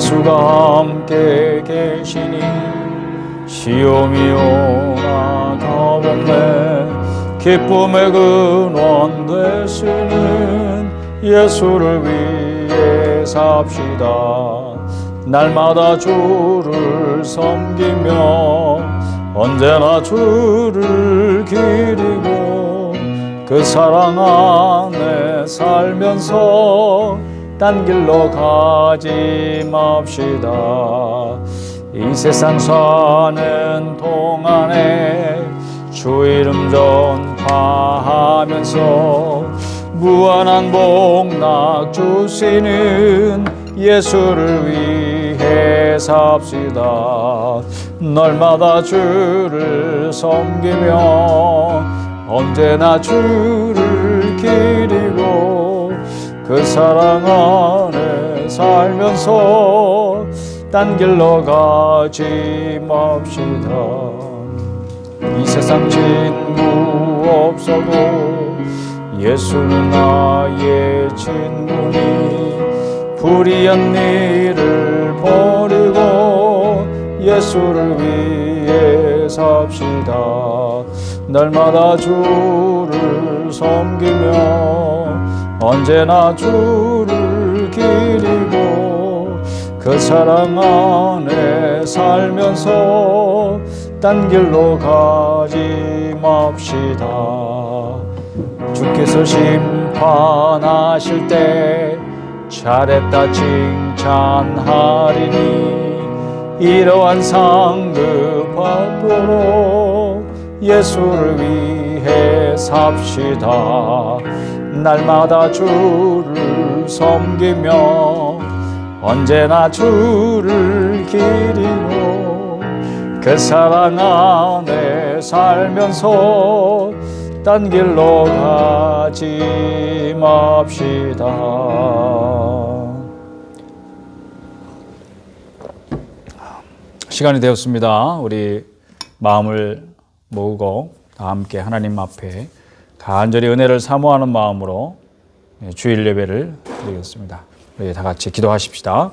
예수가 함께 계시니 시험이 오나 겁없네. 기쁨의 근원 되시는 예수를 위해 삽시다. 날마다 주를 섬기며 언제나 주를 기리고 그 사랑 안에 살면서 딴 길로 가지 맙시다. 이 세상 사는 동안에 주 이름 전파하면서 무한한 복락 주시는 예수를 위해 삽시다. 날마다 주를 섬기며 언제나 주를 기리고 그 사랑 안에 살면서 딴 길로 가지 맙시다. 이 세상 친구 없어도 예수는 나의 친구니 불의한 일을 버리고 예수를 위해 삽시다. 날마다 주를 섬기며 언제나 주를 기리고 그 사랑 안에 살면서 딴 길로 가지 맙시다. 주께서 심판하실 때 잘했다 칭찬하리니 이러한 상급 받도록 예수를 위해 삽시다. 날마다 주를 섬기며 언제나 주를 기리고 그 사랑 안에 살면서 딴 길로 가지 맙시다. 시간이 되었습니다. 우리 마음을 모으고 다 함께 하나님 앞에 간절히 은혜를 사모하는 마음으로 주일 예배를 드리겠습니다. 우리 다 같이 기도하십시다.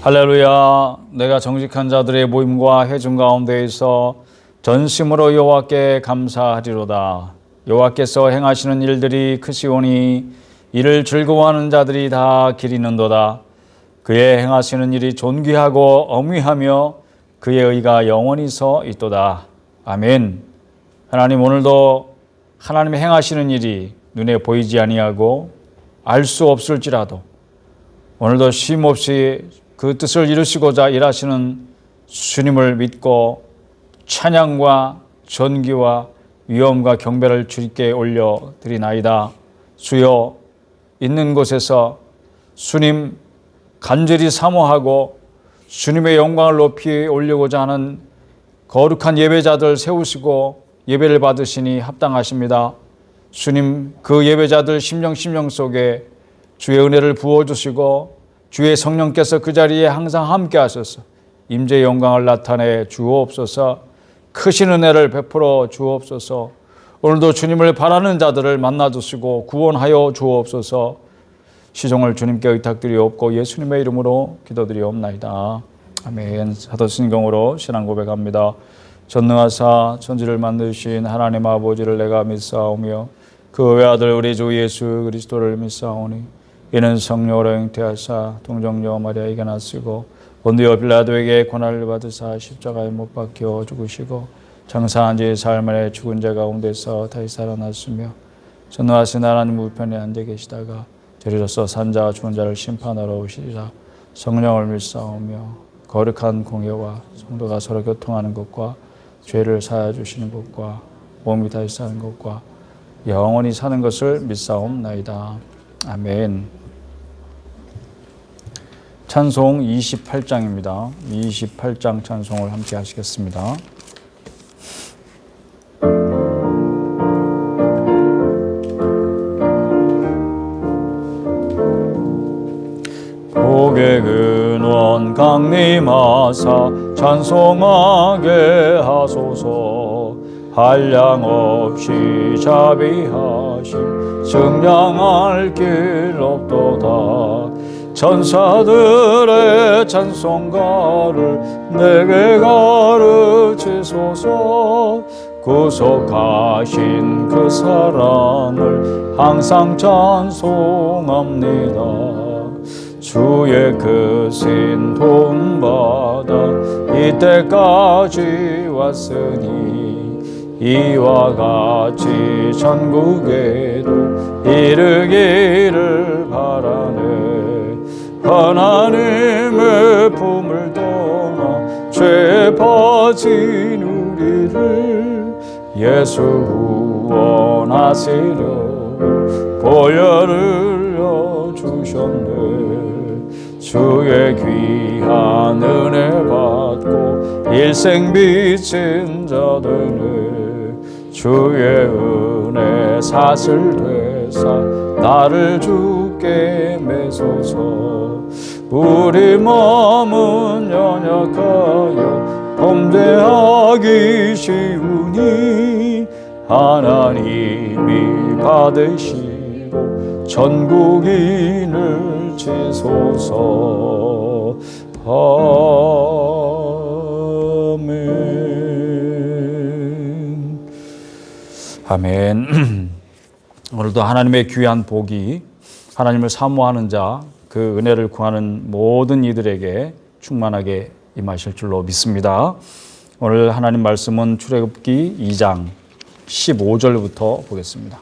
할렐루야. 내가 정직한 자들의 모임과 회중 가운데에서 전심으로 여호와께 감사하리로다. 여호와께서 행하시는 일들이 크시오니 이를 즐거워하는 자들이 다 기리는도다. 그의 행하시는 일이 존귀하고 엄위하며 그의 의가 영원히 서 있도다. 아멘. 하나님, 오늘도 하나님의 행하시는 일이 눈에 보이지 아니하고 알 수 없을지라도 오늘도 쉼없이 그 뜻을 이루시고자 일하시는 주님을 믿고 찬양과 전기와 위엄과 경배를 주님께 올려드리나이다. 주여, 있는 곳에서 주님 간절히 사모하고 주님의 영광을 높이 올리고자 하는 거룩한 예배자들 세우시고 예배를 받으시니 합당하십니다. 주님, 그 예배자들 심령 속에 주의 은혜를 부어주시고 주의 성령께서 그 자리에 항상 함께 하셔서 임재의 영광을 나타내 주옵소서. 크신 은혜를 베풀어 주옵소서. 오늘도 주님을 바라는 자들을 만나주시고 구원하여 주옵소서. 시종을 주님께 의탁드리옵고 예수님의 이름으로 기도드리옵나이다. 아멘. 사도신경으로 신앙 고백합니다. 전능하사 천지를 만드신 하나님 아버지를 내가 믿사오며 그 외아들 우리 주 예수 그리스도를 믿사오니 이는 성령으로 잉태하사 동정녀 마리아에게 나시고 본디오 빌라도에게 고난을 받으사 십자가에 못 박혀 죽으시고 장사한 지 사흘 만에 죽은 자 가운데서 다시 살아났으며 전능하신 하나님 우편에 앉아 계시다가 저리로서 산자와 죽은 자를 심판하러 오시리라. 성령을 믿사오며 거룩한 공예와 성도가 서로 교통하는 것과 죄를 사하여 주시는 것과 몸이 다시 사는 것과 영원히 사는 것을 믿사옵나이다. 아멘. 찬송 28장입니다. 28장 찬송을 함께 하시겠습니다. 복의 근원 강림하사 찬송하게 하소서. 한량없이 자비하심 증량할 길 없도다. 천사들의 찬송가를 내게 가르치소서. 구속하신 그 사랑을 항상 찬송합니다. 주의 크신 도움받아 이때까지 왔으니 이와 같이 천국에도 이르기를 바라네. 하나님의 품을 떠나 죄에 빠진 우리를 예수 구원하시려 보혈을 주셨네. 주의 귀한 은혜 받고 일생 비친 자 되네. 주의 은혜 사슬 되사 나를 주께 매소서. 우리 마음은 연약하여 범죄하기 쉬우니 하나님이 받으시고 천국인을 지소서. 아멘. 아멘. 오늘도 하나님의 귀한 복이 하나님을 사모하는 자, 그 은혜를 구하는 모든 이들에게 충만하게 임하실 줄로 믿습니다. 오늘 하나님 말씀은 출애굽기 2장 15절부터 보겠습니다.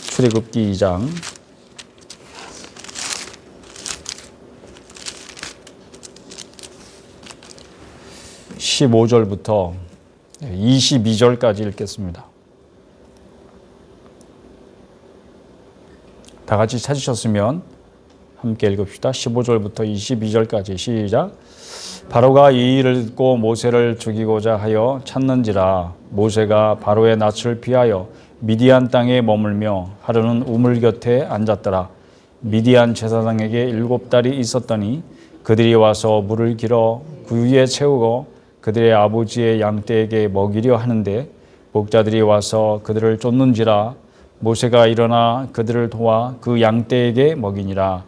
출애굽기 2장 15절부터 22절까지 읽겠습니다. 다 같이 찾으셨으면 함께 읽읍시다. 15절부터 22절까지 시작. 바로가 이 일을 듣고 모세를 죽이고자 하여 찾는지라. 모세가 바로의 낯을 피하여 미디안 땅에 머물며 하루는 우물 곁에 앉았더라. 미디안 제사장에게 7달이 있었더니 그들이 와서 물을 길어 그 위에 채우고 그들의 아버지의 양떼에게 먹이려 하는데 목자들이 와서 그들을 쫓는지라. 모세가 일어나 그들을 도와 그 양떼에게 먹이니라.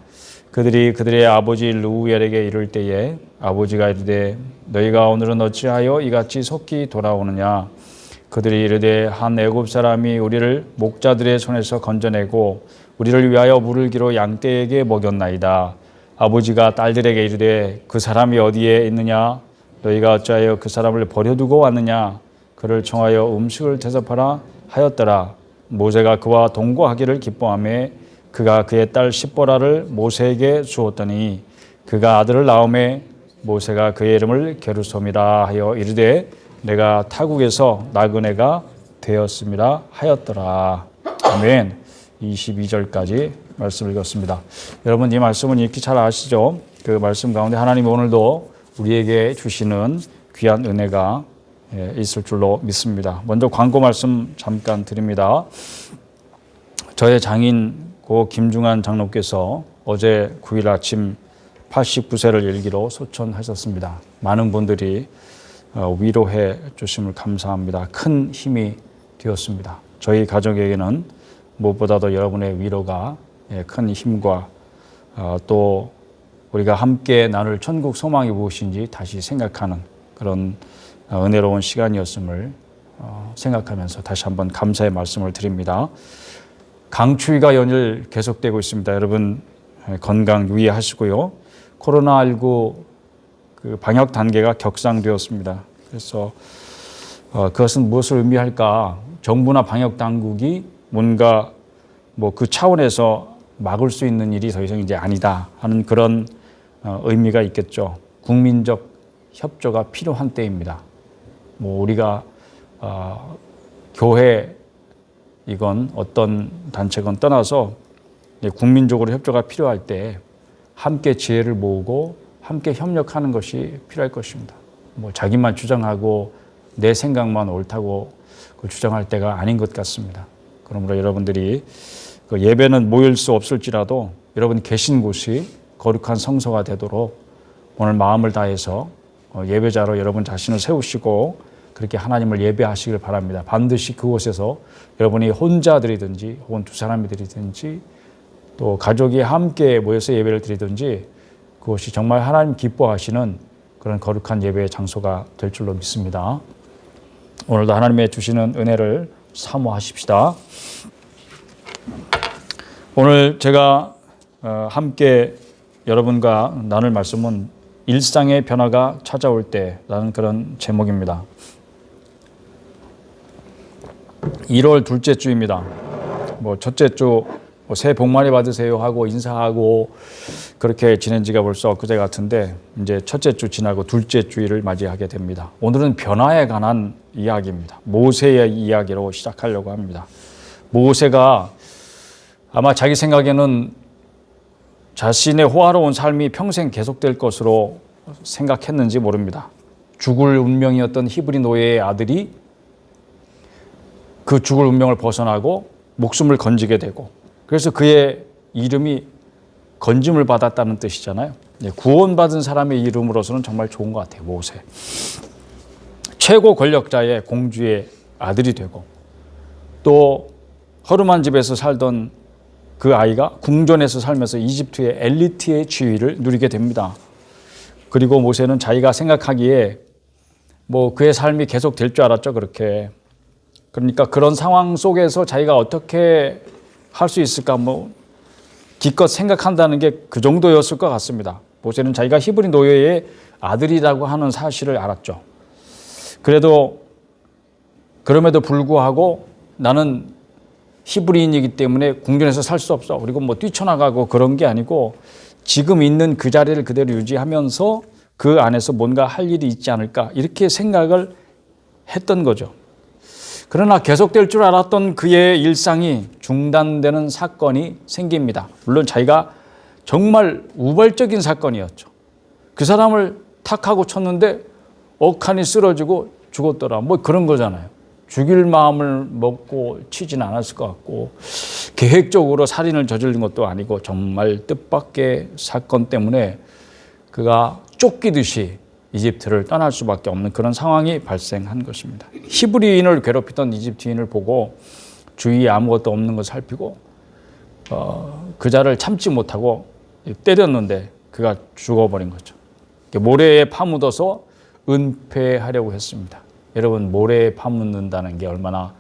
그들이 그들의 아버지 르우엘에게 이를 때에 아버지가 이르되 너희가 오늘은 어찌하여 이같이 속히 돌아오느냐. 그들이 이르되 한 애굽 사람이 우리를 목자들의 손에서 건져내고 우리를 위하여 물을 길어 양떼에게 먹였나이다. 아버지가 딸들에게 이르되 그 사람이 어디에 있느냐. 너희가 어찌하여 그 사람을 버려두고 왔느냐. 그를 청하여 음식을 대접하라 하였더라. 모세가 그와 동거하기를 기뻐하며 그가 그의 딸 십보라를 모세에게 주었더니 그가 아들을 낳음에 모세가 그의 이름을 게르솜이라 하여 이르되 내가 타국에서 나그네가 되었음이라 하였더라. 아멘. 22절까지 말씀을 읽었습니다. 여러분, 이 말씀은 익히 잘 아시죠? 그 말씀 가운데 하나님이 오늘도 우리에게 주시는 귀한 은혜가 있을 줄로 믿습니다. 먼저 광고 말씀 잠깐 드립니다. 저의 장인 고 김중환 장로께서 어제 9일 아침 89세를 일기로 소천하셨습니다. 많은 분들이 위로해 주심을 감사합니다. 큰 힘이 되었습니다. 저희 가족에게는 무엇보다도 여러분의 위로가 큰 힘과 또 우리가 함께 나눌 천국 소망이 무엇인지 다시 생각하는 그런 은혜로운 시간이었음을 생각하면서 다시 한번 감사의 말씀을 드립니다. 강추위가 연일 계속되고 있습니다. 여러분 건강 유의하시고요. 코로나19 그 방역 단계가 격상되었습니다. 그래서 그것은 무엇을 의미할까? 정부나 방역 당국이 뭔가 그 차원에서 막을 수 있는 일이 더 이상 이제 아니다 하는 그런 의미가 있겠죠. 국민적 협조가 필요한 때입니다. 우리가 교회 이건 어떤 단체건 떠나서 국민적으로 협조가 필요할 때 함께 지혜를 모으고 함께 협력하는 것이 필요할 것입니다. 자기만 주장하고 내 생각만 옳다고 주장할 때가 아닌 것 같습니다. 그러므로 여러분들이 예배는 모일 수 없을지라도 여러분 계신 곳이 거룩한 성소가 되도록 오늘 마음을 다해서 예배자로 여러분 자신을 세우시고 그렇게 하나님을 예배하시길 바랍니다. 반드시 그곳에서 여러분이 혼자 드리든지 혹은 두 사람이 드리든지 또 가족이 함께 모여서 예배를 드리든지 그것이 정말 하나님 기뻐하시는 그런 거룩한 예배의 장소가 될 줄로 믿습니다. 오늘도 하나님의 주시는 은혜를 사모하십시다. 오늘 제가 함께 여러분과 나눌 말씀은 일상의 변화가 찾아올 때라는 그런 제목입니다. 1월 둘째 주입니다. 첫째 주 새해 복 많이 받으세요 하고 인사하고 그렇게 지낸 지가 벌써 엊그제 같은데 이제 첫째 주 지나고 둘째 주일을 맞이하게 됩니다. 오늘은 변화에 관한 이야기입니다. 모세의 이야기로 시작하려고 합니다. 모세가 아마 자기 생각에는 자신의 호화로운 삶이 평생 계속될 것으로 생각했는지 모릅니다. 죽을 운명이었던 히브리 노예의 아들이 그 죽을 운명을 벗어나고 목숨을 건지게 되고 그래서 그의 이름이 건짐을 받았다는 뜻이잖아요. 구원받은 사람의 이름으로서는 정말 좋은 것 같아요. 모세. 최고 권력자의 공주의 아들이 되고 또 허름한 집에서 살던 그 아이가 궁전에서 살면서 이집트의 엘리트의 지위를 누리게 됩니다. 그리고 모세는 자기가 생각하기에 그의 삶이 계속 될 줄 알았죠. 그렇게. 그러니까 그런 상황 속에서 자기가 어떻게 할 수 있을까 기껏 생각한다는 게 그 정도였을 것 같습니다. 모세는 자기가 히브리 노예의 아들이라고 하는 사실을 알았죠. 그럼에도 불구하고 나는 히브리인이기 때문에 궁전에서 살 수 없어. 그리고 뛰쳐나가고 그런 게 아니고 지금 있는 그 자리를 그대로 유지하면서 그 안에서 뭔가 할 일이 있지 않을까 이렇게 생각을 했던 거죠. 그러나 계속될 줄 알았던 그의 일상이 중단되는 사건이 생깁니다. 물론 자기가 정말 우발적인 사건이었죠. 그 사람을 탁 하고 쳤는데 억하니 쓰러지고 죽었더라. 그런 거잖아요. 죽일 마음을 먹고 치진 않았을 것 같고 계획적으로 살인을 저지른 것도 아니고 정말 뜻밖의 사건 때문에 그가 쫓기듯이 이집트를 떠날 수밖에 없는 그런 상황이 발생한 것입니다. 히브리인을 괴롭히던 이집트인을 보고 주위에 아무것도 없는 걸 살피고 그자를 참지 못하고 때렸는데 그가 죽어버린 거죠. 모래에 파묻어서 은폐하려고 했습니다. 여러분 모래에 파묻는다는 게 얼마나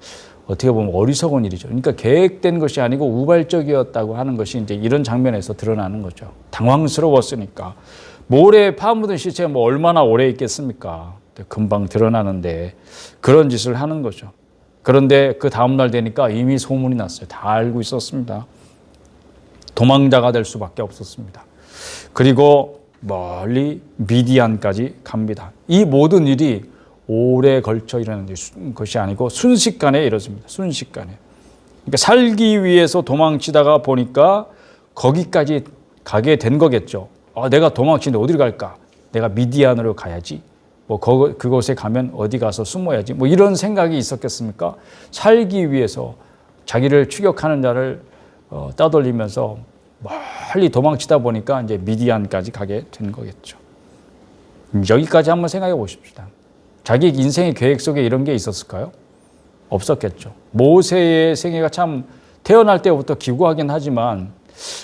어떻게 보면 어리석은 일이죠. 그러니까 계획된 것이 아니고 우발적이었다고 하는 것이 이제 이런 장면에서 드러나는 거죠. 당황스러웠으니까. 모래에 파묻은 시체가 얼마나 오래 있겠습니까? 금방 드러나는데 그런 짓을 하는 거죠. 그런데 그 다음날 되니까 이미 소문이 났어요. 다 알고 있었습니다. 도망자가 될 수밖에 없었습니다. 그리고 멀리 미디안까지 갑니다. 이 모든 일이 오래 걸쳐 일어나는 것이 아니고 순식간에 이루어집니다. 순식간에. 그러니까 살기 위해서 도망치다가 보니까 거기까지 가게 된 거겠죠. 내가 도망치는데 어디를 갈까? 내가 미디안으로 가야지. 그곳에 가면 어디 가서 숨어야지. 이런 생각이 있었겠습니까? 살기 위해서 자기를 추격하는 자를 따돌리면서 멀리 도망치다 보니까 이제 미디안까지 가게 된 거겠죠. 여기까지 한번 생각해 보십시다. 자기 인생의 계획 속에 이런 게 있었을까요? 없었겠죠. 모세의 생애가 참 태어날 때부터 기구하긴 하지만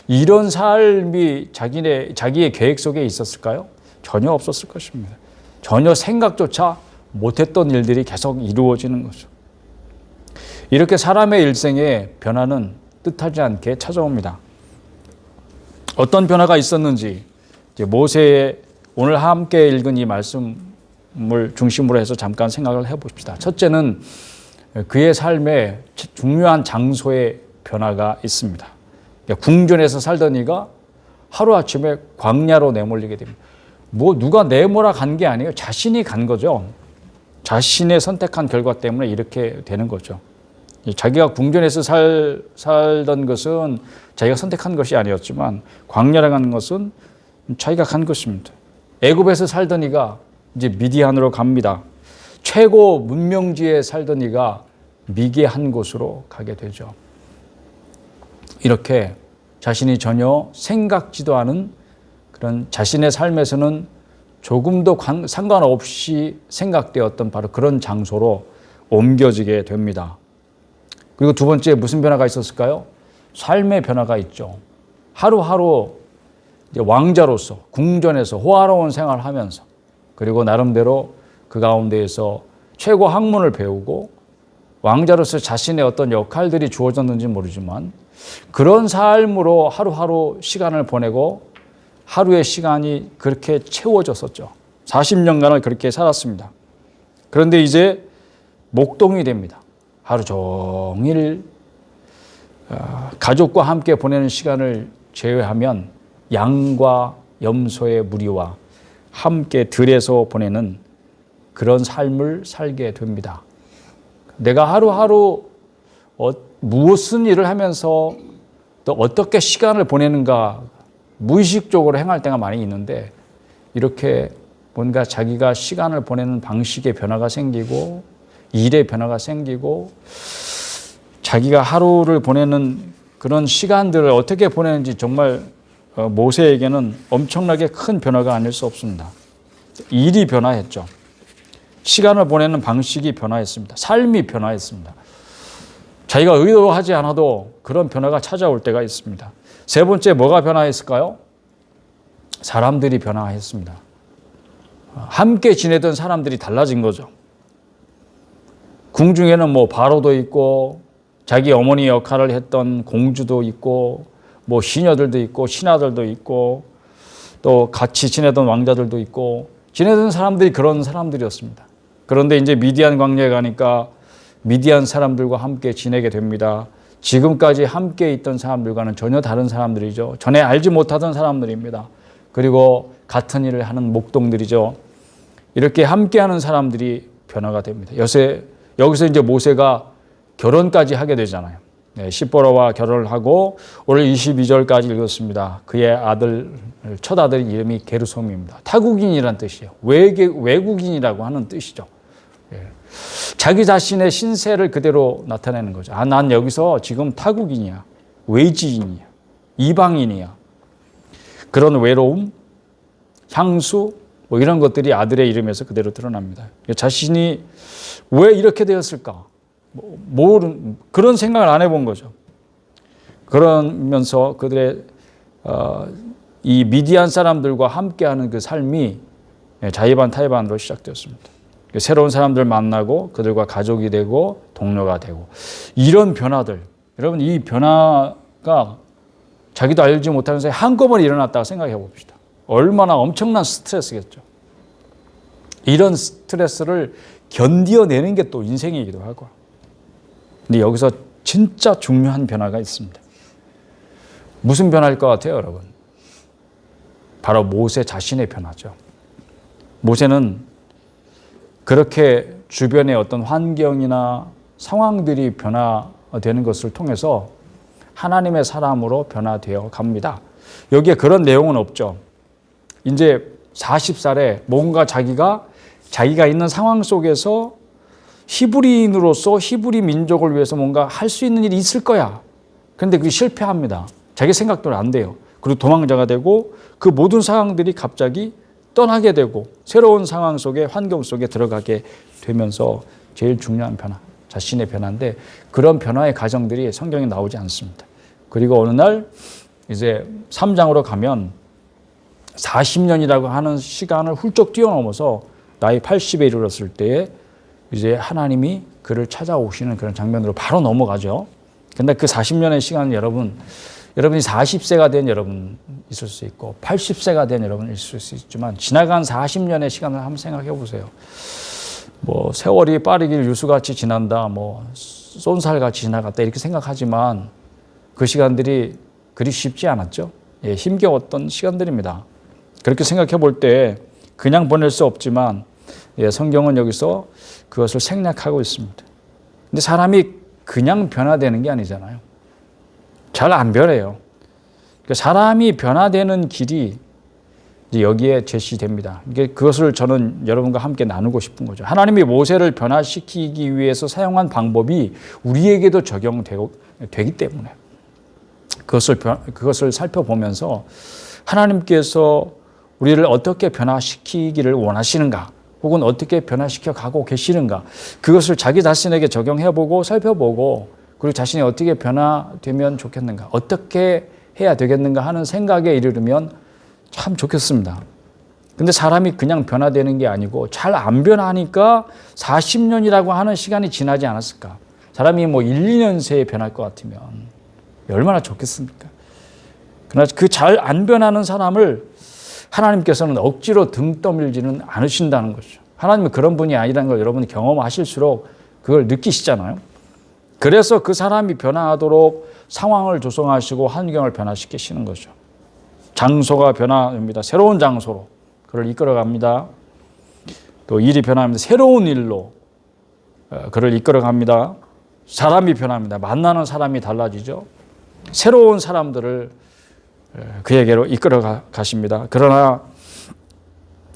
이런 삶이 자기의 계획 속에 있었을까요? 전혀 없었을 것입니다. 전혀 생각조차 못했던 일들이 계속 이루어지는 거죠. 이렇게 사람의 일생에 변화는 뜻하지 않게 찾아옵니다. 어떤 변화가 있었는지 이제 모세의 오늘 함께 읽은 이 말씀을 중심으로 해서 잠깐 생각을 해봅시다. 첫째는 그의 삶에 중요한 장소의 변화가 있습니다. 궁전에서 살던 이가 하루아침에 광야로 내몰리게 됩니다. 누가 내몰아 간 게 아니에요. 자신이 간 거죠. 자신의 선택한 결과 때문에 이렇게 되는 거죠. 자기가 궁전에서 살던 것은 자기가 선택한 것이 아니었지만 광야에 간 것은 자기가 간 것입니다. 애굽에서 살던 이가 이제 미디안으로 갑니다. 최고 문명지에 살던 이가 미개한 곳으로 가게 되죠. 이렇게 자신이 전혀 생각지도 않은 그런 자신의 삶에서는 조금도 상관없이 생각되었던 바로 그런 장소로 옮겨지게 됩니다. 그리고 두 번째 무슨 변화가 있었을까요? 삶의 변화가 있죠. 하루하루 이제 왕자로서 궁전에서 호화로운 생활을 하면서 그리고 나름대로 그 가운데에서 최고 학문을 배우고 왕자로서 자신의 어떤 역할들이 주어졌는지 모르지만 그런 삶으로 하루하루 시간을 보내고 하루의 시간이 그렇게 채워졌었죠. 40년간을 그렇게 살았습니다. 그런데 이제 목동이 됩니다. 하루 종일 가족과 함께 보내는 시간을 제외하면 양과 염소의 무리와 함께 들에서 보내는 그런 삶을 살게 됩니다. 내가 하루하루 무슨 일을 하면서 또 어떻게 시간을 보내는가 무의식적으로 행할 때가 많이 있는데 이렇게 뭔가 자기가 시간을 보내는 방식의 변화가 생기고 일의 변화가 생기고 자기가 하루를 보내는 그런 시간들을 어떻게 보내는지 정말 모세에게는 엄청나게 큰 변화가 아닐 수 없습니다. 일이 변화했죠. 시간을 보내는 방식이 변화했습니다. 삶이 변화했습니다. 자기가 의도하지 않아도 그런 변화가 찾아올 때가 있습니다. 세 번째 뭐가 변화했을까요? 사람들이 변화했습니다. 함께 지내던 사람들이 달라진 거죠. 궁중에는 뭐 바로도 있고 자기 어머니 역할을 했던 공주도 있고 뭐 시녀들도 있고 신하들도 있고 또 같이 지내던 왕자들도 있고 지내던 사람들이 그런 사람들이었습니다. 그런데 이제 미디안 광야에 가니까 미디안 사람들과 함께 지내게 됩니다. 지금까지 함께 있던 사람들과는 전혀 다른 사람들이죠. 전에 알지 못하던 사람들입니다. 그리고 같은 일을 하는 목동들이죠. 이렇게 함께하는 사람들이 변화가 됩니다. 여기서 이제 모세가 결혼까지 하게 되잖아요. 시보라와 결혼을 하고 오늘 22절까지 읽었습니다. 그의 첫 아들 이름이 게르솜입니다. 타국인이란 뜻이에요. 외국인이라고 하는 뜻이죠. 자기 자신의 신세를 그대로 나타내는 거죠. 난 여기서 지금 타국인이야. 외지인이야. 이방인이야. 그런 외로움, 향수 뭐 이런 것들이 아들의 이름에서 그대로 드러납니다. 자신이 왜 이렇게 되었을까? 그런 생각을 안 해본 거죠. 그러면서 그들의 이 미디안 사람들과 함께하는 그 삶이 자의반 타의반으로 시작되었습니다. 새로운 사람들 만나고 그들과 가족이 되고 동료가 되고 이런 변화들, 여러분 이 변화가 자기도 알지 못하는 사이에 한꺼번에 일어났다고 생각해 봅시다. 얼마나 엄청난 스트레스겠죠. 이런 스트레스를 견디어내는 게 또 인생이기도 하고. 근데 여기서 진짜 중요한 변화가 있습니다. 무슨 변화일 것 같아요, 여러분? 바로 모세 자신의 변화죠. 모세는 그렇게 주변의 어떤 환경이나 상황들이 변화되는 것을 통해서 하나님의 사람으로 변화되어 갑니다. 여기에 그런 내용은 없죠. 이제 40살에 뭔가 자기가 있는 상황 속에서 히브리인으로서 히브리 민족을 위해서 뭔가 할 수 있는 일이 있을 거야. 그런데 그게 실패합니다. 자기 생각대로 안 돼요. 그리고 도망자가 되고 그 모든 상황들이 갑자기 떠나게 되고 새로운 상황 속에 환경 속에 들어가게 되면서 제일 중요한 변화, 자신의 변화인데 그런 변화의 과정들이 성경에 나오지 않습니다. 그리고 어느 날 이제 3장으로 가면 40년이라고 하는 시간을 훌쩍 뛰어넘어서 나이 80에 이르렀을 때에 이제 하나님이 그를 찾아오시는 그런 장면으로 바로 넘어가죠. 근데 그 40년의 시간은 여러분이 40세가 된 여러분 있을 수 있고 80세가 된 여러분 있을 수 있지만 지나간 40년의 시간을 한번 생각해 보세요. 뭐 세월이 빠르길 유수같이 지난다, 뭐 쏜살같이 지나갔다 이렇게 생각하지만 그 시간들이 그리 쉽지 않았죠. 힘겨웠던 시간들입니다. 그렇게 생각해 볼 때 그냥 보낼 수 없지만 성경은 여기서 그것을 생략하고 있습니다. 근데 사람이 그냥 변화되는 게 아니잖아요. 잘 안 변해요. 사람이 변화되는 길이 여기에 제시됩니다. 그것을 저는 여러분과 함께 나누고 싶은 거죠. 하나님이 모세를 변화시키기 위해서 사용한 방법이 우리에게도 적용되기 때문에 그것을 살펴보면서 하나님께서 우리를 어떻게 변화시키기를 원하시는가, 혹은 어떻게 변화시켜 가고 계시는가, 그것을 자기 자신에게 적용해보고 살펴보고, 그리고 자신이 어떻게 변화되면 좋겠는가, 어떻게 해야 되겠는가 하는 생각에 이르르면 참 좋겠습니다. 근데 사람이 그냥 변화되는 게 아니고 잘 안 변하니까 40년이라고 하는 시간이 지나지 않았을까. 사람이 뭐 1, 2년 새에 변할 것 같으면 얼마나 좋겠습니까? 그러나 그 잘 안 변하는 사람을 하나님께서는 억지로 등 떠밀지는 않으신다는 거죠. 하나님은 그런 분이 아니라는 걸 여러분이 경험하실수록 그걸 느끼시잖아요. 그래서 그 사람이 변화하도록 상황을 조성하시고 환경을 변화시키시는 거죠. 장소가 변화됩니다. 새로운 장소로 그를 이끌어갑니다. 또 일이 변화합니다. 새로운 일로 그를 이끌어갑니다. 사람이 변합니다. 만나는 사람이 달라지죠. 새로운 사람들을 그에게로 이끌어 가십니다. 그러나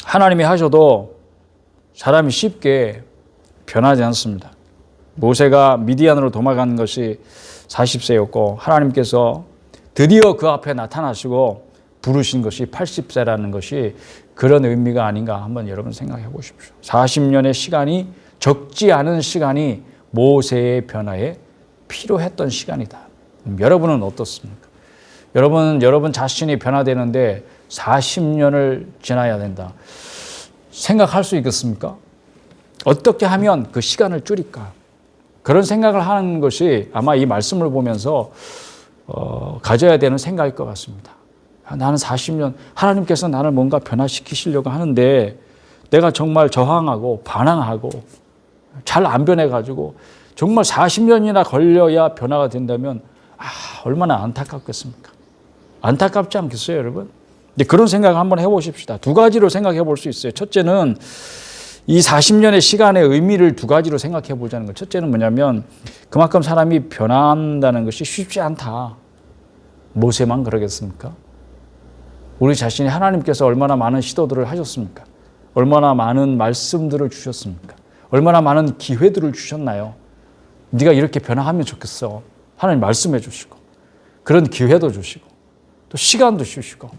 하나님이 하셔도 사람이 쉽게 변하지 않습니다. 모세가 미디안으로 도망간 것이 40세였고 하나님께서 드디어 그 앞에 나타나시고 부르신 것이 80세라는 것이 그런 의미가 아닌가 한번 여러분 생각해 보십시오. 40년의 시간이 적지 않은 시간이 모세의 변화에 필요했던 시간이다. 여러분은 어떻습니까? 여러분 자신이 변화되는데 40년을 지나야 된다. 생각할 수 있겠습니까? 어떻게 하면 그 시간을 줄일까? 그런 생각을 하는 것이 아마 이 말씀을 보면서 가져야 되는 생각일 것 같습니다. 나는 40년, 하나님께서 나를 뭔가 변화시키시려고 하는데 내가 정말 저항하고 반항하고 잘 안 변해가지고 정말 40년이나 걸려야 변화가 된다면 얼마나 안타깝겠습니까? 안타깝지 않겠어요, 여러분? 근데 그런 생각을 한번 해보십시다. 두 가지로 생각해 볼 수 있어요. 첫째는 이 40년의 시간의 의미를 두 가지로 생각해 보자는 거예요. 첫째는 뭐냐면 그만큼 사람이 변한다는 것이 쉽지 않다. 모세만 그러겠습니까? 우리 자신이 하나님께서 얼마나 많은 시도들을 하셨습니까? 얼마나 많은 말씀들을 주셨습니까? 얼마나 많은 기회들을 주셨나요? 네가 이렇게 변화하면 좋겠어. 하나님 말씀해 주시고 그런 기회도 주시고 또 시간도 주시고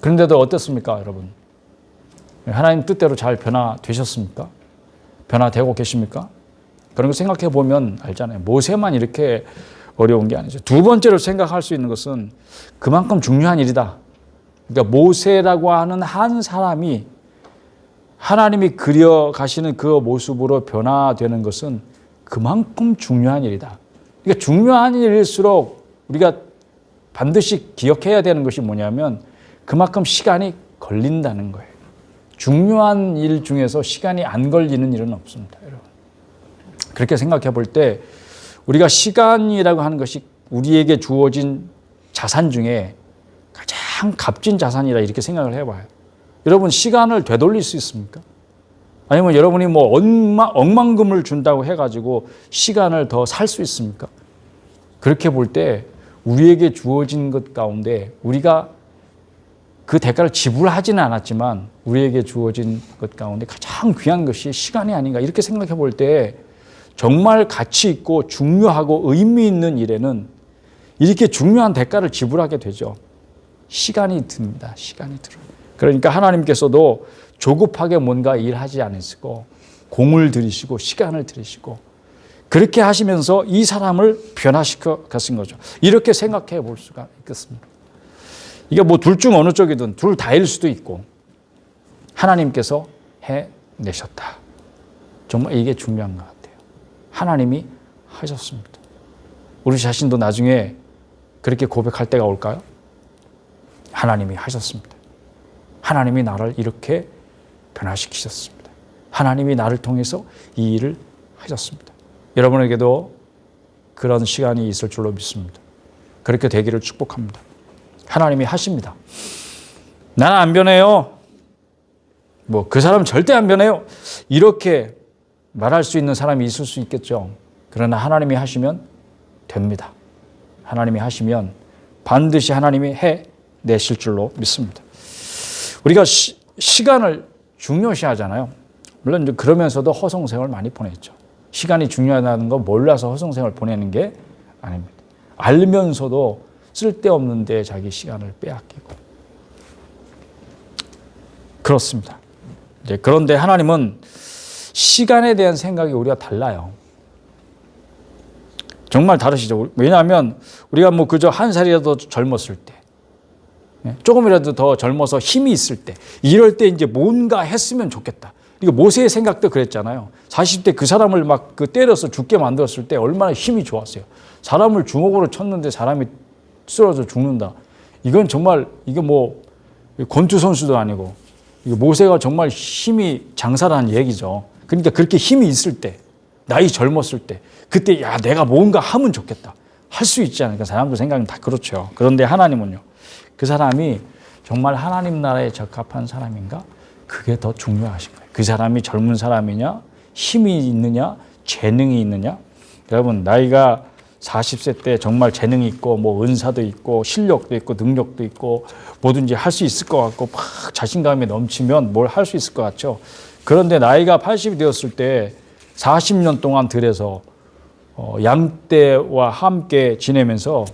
그런데도 어떻습니까, 여러분? 하나님 뜻대로 잘 변화되셨습니까? 변화되고 계십니까? 그런 거 생각해 보면 알잖아요. 모세만 이렇게 어려운 게 아니죠. 두 번째로 생각할 수 있는 것은 그만큼 중요한 일이다. 그러니까 모세라고 하는 한 사람이 하나님이 그려가시는 그 모습으로 변화되는 것은 그만큼 중요한 일이다. 그러니까 중요한 일일수록 우리가 반드시 기억해야 되는 것이 뭐냐면 그만큼 시간이 걸린다는 거예요. 중요한 일 중에서 시간이 안 걸리는 일은 없습니다, 여러분. 그렇게 생각해 볼 때 우리가 시간이라고 하는 것이 우리에게 주어진 자산 중에 가장 값진 자산이라 이렇게 생각을 해봐요. 여러분 시간을 되돌릴 수 있습니까? 아니면 여러분이 뭐 억만금을 준다고 해가지고 시간을 더 살 수 있습니까? 그렇게 볼 때 우리에게 주어진 것 가운데 우리가 그 대가를 지불하지는 않았지만 우리에게 주어진 것 가운데 가장 귀한 것이 시간이 아닌가 이렇게 생각해 볼 때 정말 가치 있고 중요하고 의미 있는 일에는 이렇게 중요한 대가를 지불하게 되죠. 시간이 듭니다. 시간이 들어요. 그러니까 하나님께서도 조급하게 뭔가 일하지 않으시고 공을 들이시고 시간을 들이시고 그렇게 하시면서 이 사람을 변화시켜 가신 거죠. 이렇게 생각해 볼 수가 있겠습니다. 이게 뭐 둘 중 어느 쪽이든 둘 다일 수도 있고 하나님께서 해내셨다. 정말 이게 중요한 것 같아요. 하나님이 하셨습니다. 우리 자신도 나중에 그렇게 고백할 때가 올까요? 하나님이 하셨습니다. 하나님이 나를 이렇게 변화시키셨습니다. 하나님이 나를 통해서 이 일을 하셨습니다. 여러분에게도 그런 시간이 있을 줄로 믿습니다. 그렇게 되기를 축복합니다. 하나님이 하십니다. 나는 안 변해요. 뭐 그 사람 절대 안 변해요. 이렇게 말할 수 있는 사람이 있을 수 있겠죠. 그러나 하나님이 하시면 됩니다. 하나님이 하시면 반드시 하나님이 해내실 줄로 믿습니다. 우리가 시간을 중요시하잖아요. 물론 그러면서도 허송세월 많이 보냈죠. 시간이 중요하다는 거 몰라서 허송세월 보내는 게 아닙니다. 알면서도 쓸데없는 데 자기 시간을 빼앗기고. 그렇습니다. 그런데 하나님은 시간에 대한 생각이 우리가 달라요. 정말 다르시죠. 왜냐하면 우리가 뭐 그저 한 살이라도 젊었을 때, 조금이라도 더 젊어서 힘이 있을 때, 이럴 때 이제 뭔가 했으면 좋겠다. 이거 모세의 생각도 그랬잖아요. 40대 그 사람을 막 때려서 죽게 만들었을 때 얼마나 힘이 좋았어요. 사람을 주먹으로 쳤는데 사람이 쓰러져 죽는다. 이건 정말 이게 뭐 권투 선수도 아니고 모세가 정말 힘이 장사라는 얘기죠. 그러니까 그렇게 힘이 있을 때, 나이 젊었을 때, 그때 야 내가 뭔가 하면 좋겠다. 할 수 있지 않을까. 사람들 생각은 다 그렇죠. 그런데 하나님은요. 그 사람이 정말 하나님 나라에 적합한 사람인가? 그게 더 중요하신 거예요. 그 사람이 젊은 사람이냐? 힘이 있느냐? 재능이 있느냐? 여러분 나이가 40세 때 정말 재능이 있고 뭐 은사도 있고 실력도 있고 능력도 있고 뭐든지 할 수 있을 것 같고 막 자신감이 넘치면 뭘 할 수 있을 것 같죠. 그런데 나이가 80이 되었을 때 40년 동안 들여서 양떼와 함께 지내면서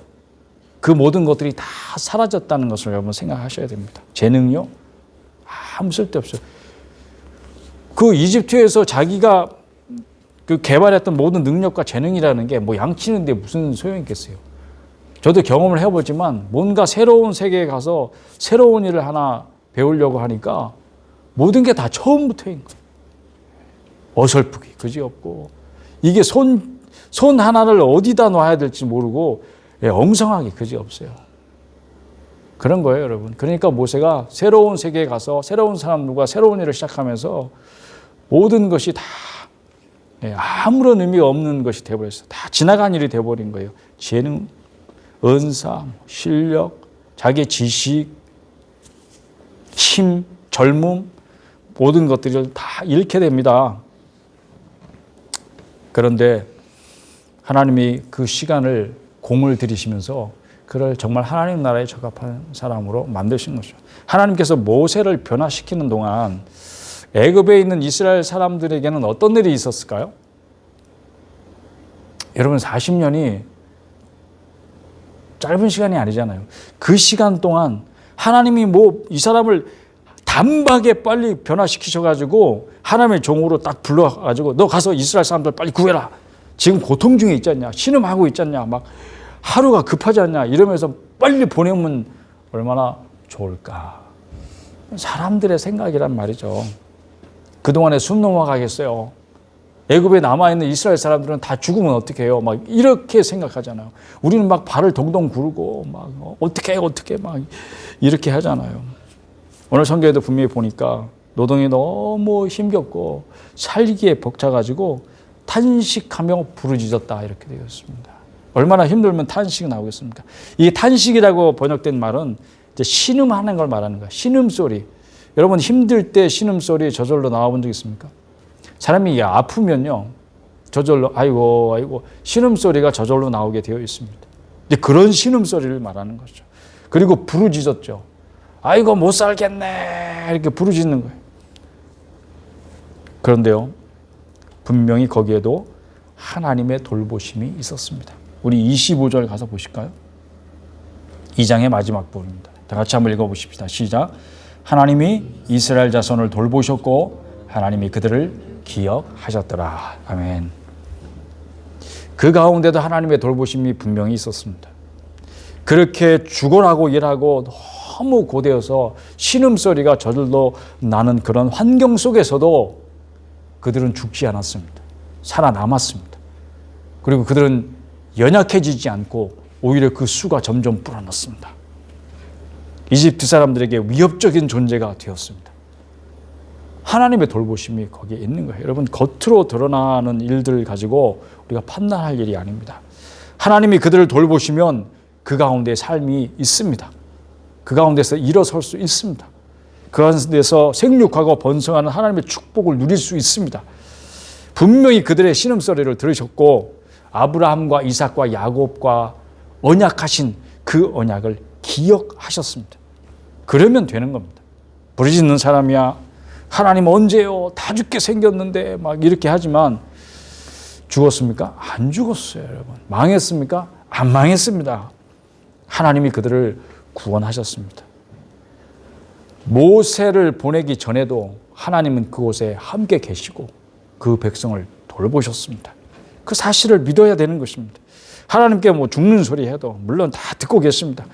그 모든 것들이 다 사라졌다는 것을 여러분 생각하셔야 됩니다. 재능요? 아무 쓸데없어요. 그 이집트에서 자기가 그 개발했던 모든 능력과 재능이라는 게 뭐 양치는데 무슨 소용이 있겠어요. 저도 경험을 해보지만 뭔가 새로운 세계에 가서 새로운 일을 하나 배우려고 하니까 모든 게 다 처음부터인 거예요. 어설프기 그지없고 이게 손 하나를 어디다 놔야 될지 모르고 엉성하기 그지없어요. 그런 거예요, 여러분. 그러니까 모세가 새로운 세계에 가서 새로운 사람들과 새로운 일을 시작하면서 모든 것이 다 아무런 의미가 없는 것이 되어버렸어요. 다 지나간 일이 되어버린 거예요. 재능, 은사, 실력, 자기의 지식, 힘, 젊음 모든 것들을 다 잃게 됩니다. 그런데 하나님이 그 시간을 공을 들이시면서 그를 정말 하나님 나라에 적합한 사람으로 만드신 거죠. 하나님께서 모세를 변화시키는 동안 애굽에 있는 이스라엘 사람들에게는 어떤 일이 있었을까요? 여러분 40년이 짧은 시간이 아니잖아요. 그 시간 동안 하나님이 뭐 이 사람을 단박에 빨리 변화시키셔가지고 하나님의 종으로 딱 불러가지고 너 가서 이스라엘 사람들 빨리 구해라. 지금 고통 중에 있지 않냐. 신음하고 있지 않냐. 막 하루가 급하지 않냐. 이러면서 빨리 보내면 얼마나 좋을까. 사람들의 생각이란 말이죠. 그동안에 숨 넘어가겠어요. 애굽에 남아있는 이스라엘 사람들은 다 죽으면 어떻게 해요? 막 이렇게 생각하잖아요. 우리는 막 발을 동동 구르고 막 어떻게 막 이렇게 하잖아요. 오늘 성경에도 분명히 보니까 노동이 너무 힘겹고 살기에 벅차가지고 탄식하며 부르짖었다 이렇게 되어 있습니다. 얼마나 힘들면 탄식이 나오겠습니까? 이 탄식이라고 번역된 말은 이제 신음하는 걸 말하는 거예요. 신음소리. 여러분 힘들 때 신음소리 저절로 나와본 적 있습니까? 사람이 아프면요 저절로 아이고 신음소리가 저절로 나오게 되어 있습니다. 근데 그런 신음소리를 말하는 거죠. 그리고 부르짖었죠. 아이고 못 살겠네 이렇게 부르짖는 거예요. 그런데요 분명히 거기에도 하나님의 돌보심이 있었습니다. 우리 25절 가서 보실까요? 2장의 마지막 부분입니다. 다 같이 한번 읽어보십시다. 시작. 하나님이 이스라엘 자손을 돌보셨고 하나님이 그들을 기억하셨더라. 아멘. 그 가운데도 하나님의 돌보심이 분명히 있었습니다. 그렇게 죽어라고 일하고 너무 고되어서 신음소리가 저절로 나는 그런 환경 속에서도 그들은 죽지 않았습니다. 살아남았습니다. 그리고 그들은 연약해지지 않고 오히려 그 수가 점점 불어났습니다. 이집트 사람들에게 위협적인 존재가 되었습니다. 하나님의 돌보심이 거기에 있는 거예요. 여러분 겉으로 드러나는 일들을 가지고 우리가 판단할 일이 아닙니다. 하나님이 그들을 돌보시면 그 가운데 삶이 있습니다. 그 가운데서 일어설 수 있습니다. 그 가운데서 생육하고 번성하는 하나님의 축복을 누릴 수 있습니다. 분명히 그들의 신음소리를 들으셨고 아브라함과 이삭과 야곱과 언약하신 그 언약을 기억하셨습니다. 그러면 되는 겁니다. 부르짖는 사람이야 하나님 언제요? 다 죽게 생겼는데 막 이렇게 하지만 죽었습니까? 안 죽었어요, 여러분. 망했습니까? 안 망했습니다. 하나님이 그들을 구원하셨습니다. 모세를 보내기 전에도 하나님은 그곳에 함께 계시고 그 백성을 돌보셨습니다. 그 사실을 믿어야 되는 것입니다. 하나님께 뭐 죽는 소리 해도 물론 다 듣고 계십니다.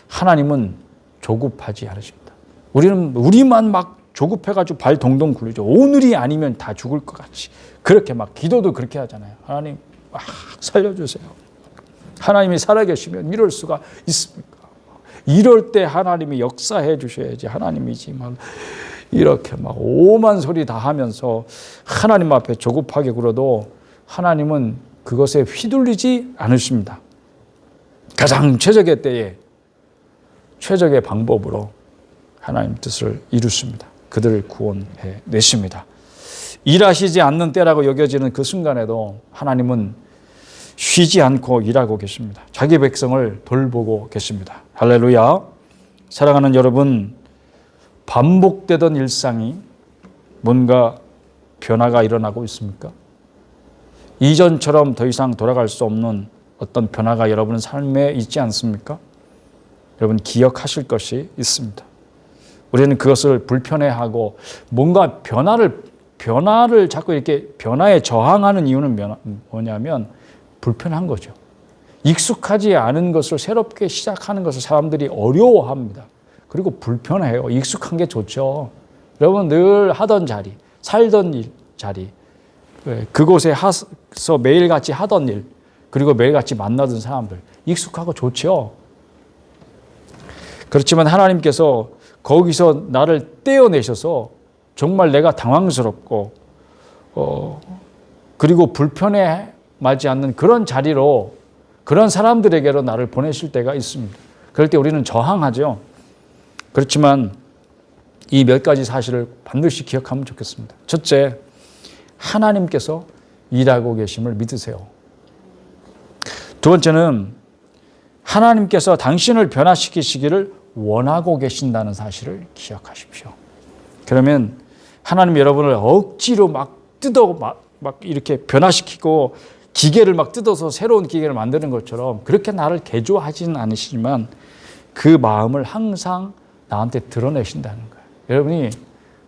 하나님은 조급하지 않으십니다. 우리만 막 조급해가지고 발 동동 굴리죠. 오늘이 아니면 다 죽을 것 같이. 그렇게 막 기도도 그렇게 하잖아요. 하나님 살려주세요. 하나님이 살아계시면 이럴 수가 있습니까? 이럴 때 하나님이 역사해 주셔야지 하나님이지만 이렇게 막 오만 소리 다 하면서 하나님 앞에 조급하게 굴어도 하나님은 그것에 휘둘리지 않으십니다. 가장 최적의 때에 최적의 방법으로 하나님 뜻을 이루십니다. 그들을 구원해 내십니다. 일하시지 않는 때라고 여겨지는 그 순간에도 하나님은 쉬지 않고 일하고 계십니다. 자기 백성을 돌보고 계십니다. 할렐루야. 사랑하는 여러분, 반복되던 일상이 뭔가 변화가 일어나고 있습니까? 이전처럼 더 이상 돌아갈 수 없는 어떤 변화가 여러분 삶에 있지 않습니까? 여러분 기억하실 것이 있습니다. 우리는 그것을 불편해하고 뭔가 변화를 자꾸 이렇게 변화에 저항하는 이유는 뭐냐면 불편한 거죠. 익숙하지 않은 것을 새롭게 시작하는 것을 사람들이 어려워합니다. 그리고 불편해요. 익숙한 게 좋죠. 여러분 늘 하던 자리, 살던 자리, 그곳에 가서 매일같이 하던 일, 그리고 매일같이 만나던 사람들, 익숙하고 좋죠. 그렇지만 하나님께서 거기서 나를 떼어내셔서 정말 내가 당황스럽고 그리고 불편해 맞지 않는 그런 자리로 그런 사람들에게로 나를 보내실 때가 있습니다. 그럴 때 우리는 저항하죠. 그렇지만 이 몇 가지 사실을 반드시 기억하면 좋겠습니다. 첫째, 하나님께서 일하고 계심을 믿으세요. 두 번째는 하나님께서 당신을 변화시키시기를 원하고 계신다는 사실을 기억하십시오. 그러면 하나님 여러분을 억지로 막 이렇게 변화시키고 기계를 막 뜯어서 새로운 기계를 만드는 것처럼 그렇게 나를 개조하지는 않으시지만 그 마음을 항상 나한테 드러내신다는 거예요. 여러분이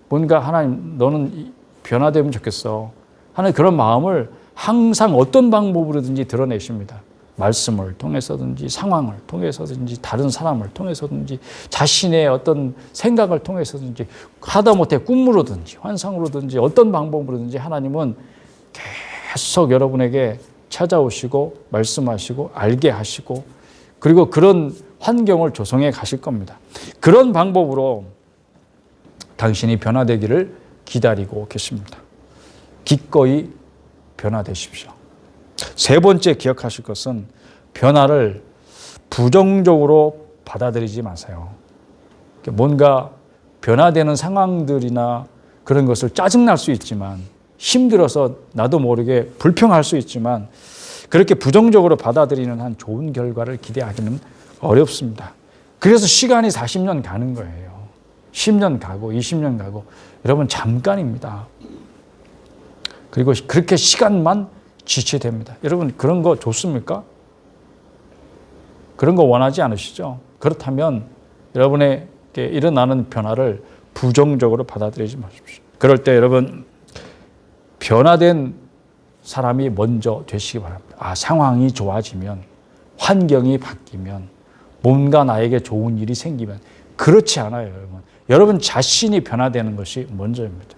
뭔가 하나님 너는 변화되면 좋겠어 하는 그런 마음을 항상 어떤 방법으로든지 드러내십니다. 말씀을 통해서든지 상황을 통해서든지 다른 사람을 통해서든지 자신의 어떤 생각을 통해서든지 하다못해 꿈으로든지 환상으로든지 어떤 방법으로든지 하나님은 계속 여러분에게 찾아오시고 말씀하시고 알게 하시고 그리고 그런 환경을 조성해 가실 겁니다. 그런 방법으로 당신이 변화되기를 기다리고 계십니다. 기꺼이 변화되십시오. 세 번째 기억하실 것은 변화를 부정적으로 받아들이지 마세요. 뭔가 변화되는 상황들이나 그런 것을 짜증날 수 있지만 힘들어서 나도 모르게 불평할 수 있지만 그렇게 부정적으로 받아들이는 한 좋은 결과를 기대하기는 어렵습니다. 그래서 시간이 40년 가는 거예요. 10년 가고 20년 가고 여러분 잠깐입니다. 그리고 그렇게 시간만 지체됩니다. 여러분 그런 거 좋습니까? 그런 거 원하지 않으시죠? 그렇다면 여러분에게 일어나는 변화를 부정적으로 받아들이지 마십시오. 그럴 때 여러분 변화된 사람이 먼저 되시기 바랍니다. 상황이 좋아지면 환경이 바뀌면 뭔가 나에게 좋은 일이 생기면 그렇지 않아요. 여러분 자신이 변화되는 것이 먼저입니다.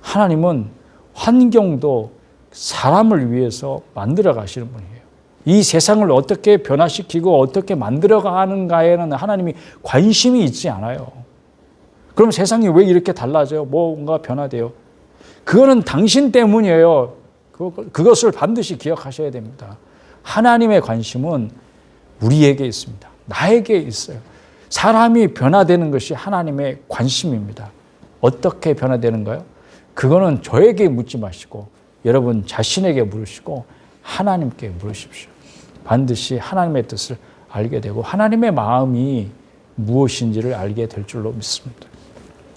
하나님은 환경도 사람을 위해서 만들어 가시는 분이에요. 이 세상을 어떻게 변화시키고 어떻게 만들어 가는가에는 하나님이 관심이 있지 않아요. 그럼 세상이 왜 이렇게 달라져요? 뭔가 변화돼요? 그거는 당신 때문이에요. 그것을 반드시 기억하셔야 됩니다. 하나님의 관심은 우리에게 있습니다. 나에게 있어요. 사람이 변화되는 것이 하나님의 관심입니다. 어떻게 변화되는가요? 그거는 저에게 묻지 마시고 여러분 자신에게 물으시고 하나님께 물으십시오. 반드시 하나님의 뜻을 알게 되고 하나님의 마음이 무엇인지를 알게 될 줄로 믿습니다.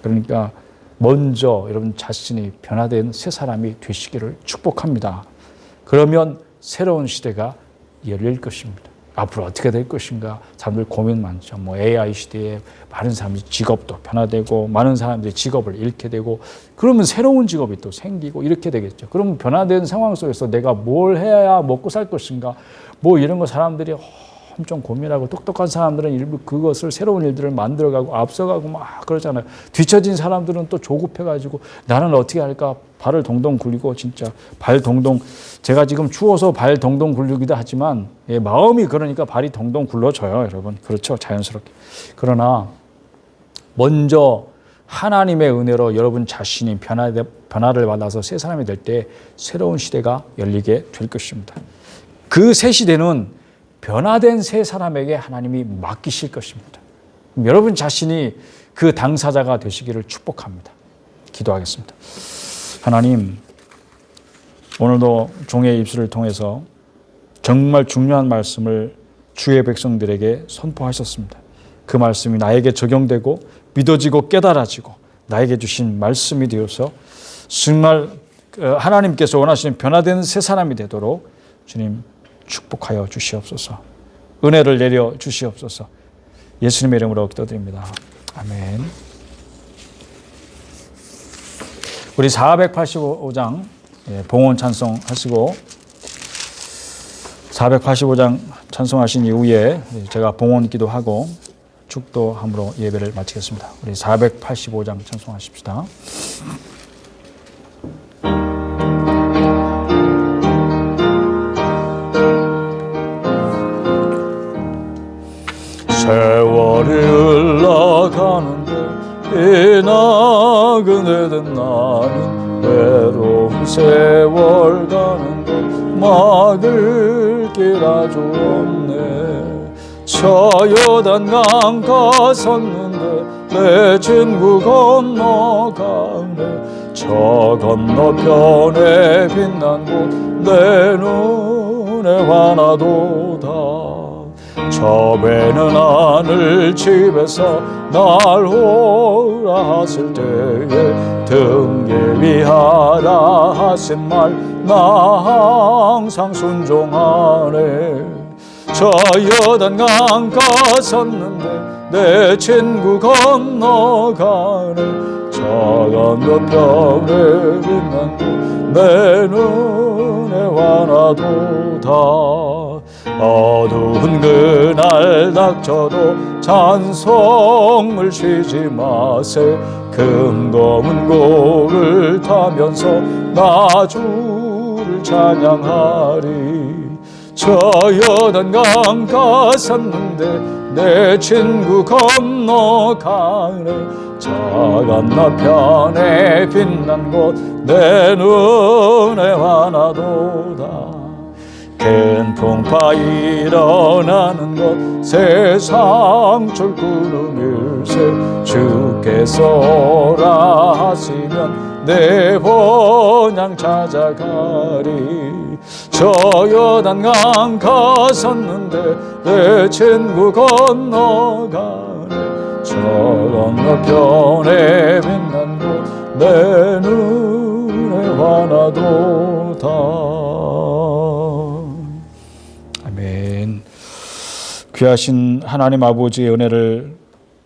그러니까 먼저 여러분 자신이 변화된 새 사람이 되시기를 축복합니다. 그러면 새로운 시대가 열릴 것입니다. 앞으로 어떻게 될 것인가 사람들 고민 많죠. 뭐 AI 시대에 많은 사람들이 직업도 변화되고 많은 사람들이 직업을 잃게 되고 그러면 새로운 직업이 또 생기고 이렇게 되겠죠. 그러면 변화된 상황 속에서 내가 뭘 해야 먹고 살 것인가 뭐 이런 거 사람들이 엄청 고민하고 똑똑한 사람들은 일부 그것을 새로운 일들을 만들어가고 앞서가고 막 그러잖아요. 뒤처진 사람들은 또 조급해가지고 나는 어떻게 할까 발을 동동 굴리고 진짜 발 동동 제가 지금 추워서 발 동동 굴리기도 하지만 마음이 그러니까 발이 동동 굴러져요, 여러분. 그렇죠, 자연스럽게. 그러나 먼저 하나님의 은혜로 여러분 자신이 변화를 받아서 새 사람이 될 때 새로운 시대가 열리게 될 것입니다. 그 새 시대는 변화된 새 사람에게 하나님이 맡기실 것입니다. 여러분 자신이 그 당사자가 되시기를 축복합니다. 기도하겠습니다. 하나님, 오늘도 종의 입술을 통해서 정말 중요한 말씀을 주의 백성들에게 선포하셨습니다. 그 말씀이 나에게 적용되고 믿어지고 깨달아지고 나에게 주신 말씀이 되어서 정말 하나님께서 원하시는 변화된 새 사람이 되도록 주님 축복하여 주시옵소서. 은혜를 내려 주시옵소서. 예수님의 이름으로 기도드립니다. 아멘. 우리 485장 봉헌 찬송하시고 485장 찬송하신 이후에 제가 봉헌 기도하고 축도함으로 예배를 마치겠습니다. 우리 485장 찬송하십시다. 세월이 흘러가는데 이 나그네된 나는 외로운 세월 가는데 막을 길 아주 없네. 저 요단강 가섰는데 내 친구 건너가네. 저 건너편에 빛난 곳 내 눈에 환하도다. 저 배는 하늘 집에서 날 오라 하실 때에 등계위하라 하신 말 나 항상 순종하네. 저 요단강 가섰는데 내 친구 건너가네. 저 건너편에 빛난 곳 내 눈에 환하도다. 어두운 그날 닥쳐도 찬송을 쉬지 마세. 금검은 고를 타면서 나 주를 찬양하리. 저 요단강 가섰는데 내 친구 건너가네. 저 건너편에 빛난 곳 내 눈에 환하도다. 큰 풍파 일어나는 것 세상 철구름일세. 주께서 오라 하시면 내 본향 찾아가리. 저 요단강 가섰는데 내 친구 건너가네. 저 건너편에 빛난 곳 내 눈에 환하도다. 아멘. 귀하신 하나님 아버지의 은혜를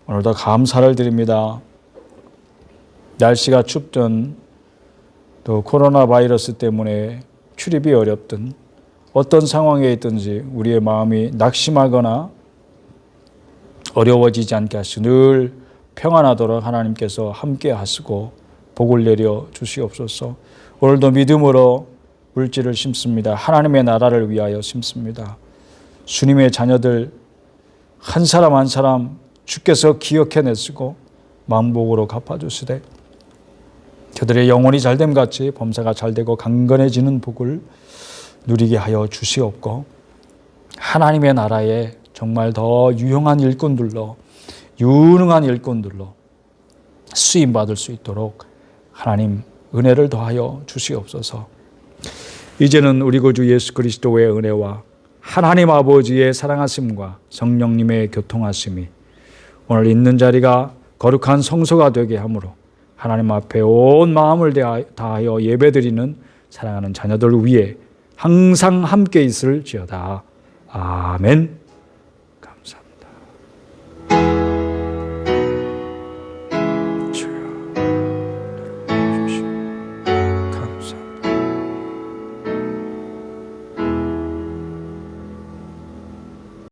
오늘도 감사를 드립니다. 날씨가 춥든 또 코로나 바이러스 때문에 출입이 어렵든 어떤 상황에 있든지 우리의 마음이 낙심하거나 어려워지지 않게 하시고 늘 평안하도록 하나님께서 함께 하시고 복을 내려 주시옵소서. 오늘도 믿음으로 물질을 심습니다. 하나님의 나라를 위하여 심습니다. 주님의 자녀들 한 사람 한 사람 주께서 기억해내시고 만복으로 갚아주시되 저들의 영혼이 잘됨 같이 범사가 잘되고 강건해지는 복을 누리게 하여 주시옵고 하나님의 나라에 정말 더 유용한 일꾼들로 유능한 일꾼들로 쓰임받을 수 있도록 하나님 은혜를 더하여 주시옵소서. 이제는 우리 구주 예수 그리스도의 은혜와 하나님 아버지의 사랑하심과 성령님의 교통하심이 오늘 있는 자리가 거룩한 성소가 되게 하므로 하나님 앞에 온 마음을 다하여 예배드리는 사랑하는 자녀들 위에 항상 함께 있을지어다. 아멘.